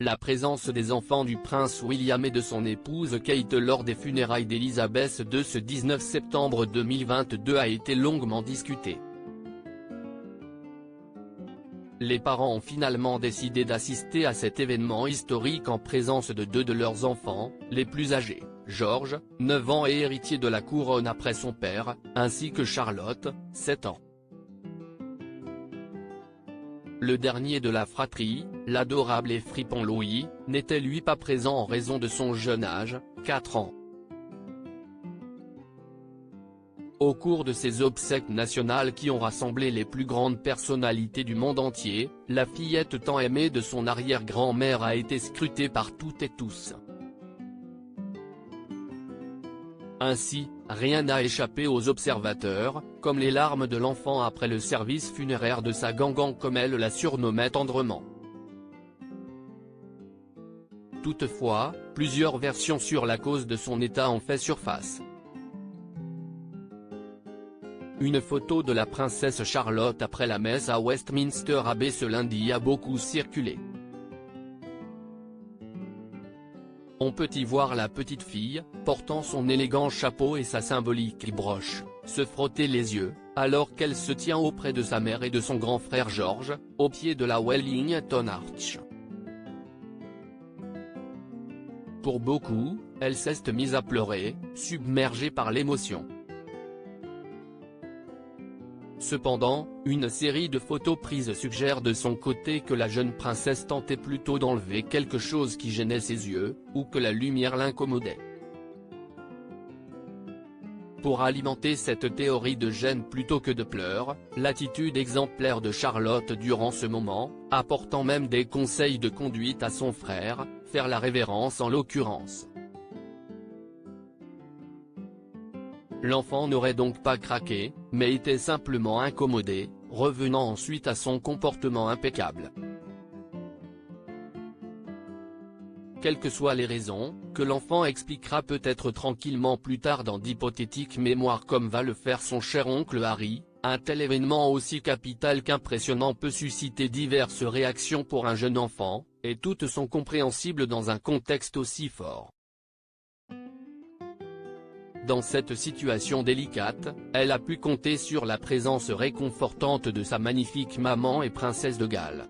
la présence des enfants du prince William et de son épouse Kate lors des funérailles d'Elisabeth II ce 19 septembre 2022 a été longuement discutée. Les parents ont finalement décidé d'assister à cet événement historique en présence de deux de leurs enfants, les plus âgés, George, 9 ans et héritier de la couronne après son père, ainsi que Charlotte, 7 ans. Le dernier de la fratrie, l'adorable et fripon Louis, n'était lui pas présent en raison de son jeune âge, 4 ans. Au cours de ces obsèques nationales qui ont rassemblé les plus grandes personnalités du monde entier, la fillette tant aimée de son arrière-grand-mère a été scrutée par toutes et tous. Ainsi, rien n'a échappé aux observateurs, comme les larmes de l'enfant après le service funéraire de sa gangan comme elle la surnommait tendrement. Toutefois, plusieurs versions sur la cause de son état ont fait surface. Une photo de la princesse Charlotte après la messe à Westminster Abbey ce lundi a beaucoup circulé. On peut y voir la petite fille, portant son élégant chapeau et sa symbolique broche, se frotter les yeux, alors qu'elle se tient auprès de sa mère et de son grand frère George, au pied de la Wellington Arch. Pour beaucoup, elle s'est mise à pleurer, submergée par l'émotion. Cependant, une série de photos prises suggère de son côté que la jeune princesse tentait plutôt d'enlever quelque chose qui gênait ses yeux, ou que la lumière l'incommodait. Pour alimenter cette théorie de gêne plutôt que de pleurs, l'attitude exemplaire de Charlotte durant ce moment, apportant même des conseils de conduite à son frère, faire la révérence en l'occurrence. L'enfant n'aurait donc pas craqué, mais était simplement incommodé, revenant ensuite à son comportement impeccable. Quelles que soient les raisons, que l'enfant expliquera peut-être tranquillement plus tard dans d'hypothétiques mémoires comme va le faire son cher oncle Harry, un tel événement aussi capital qu'impressionnant peut susciter diverses réactions pour un jeune enfant, et toutes sont compréhensibles dans un contexte aussi fort. Dans cette situation délicate, elle a pu compter sur la présence réconfortante de sa magnifique maman et princesse de Galles.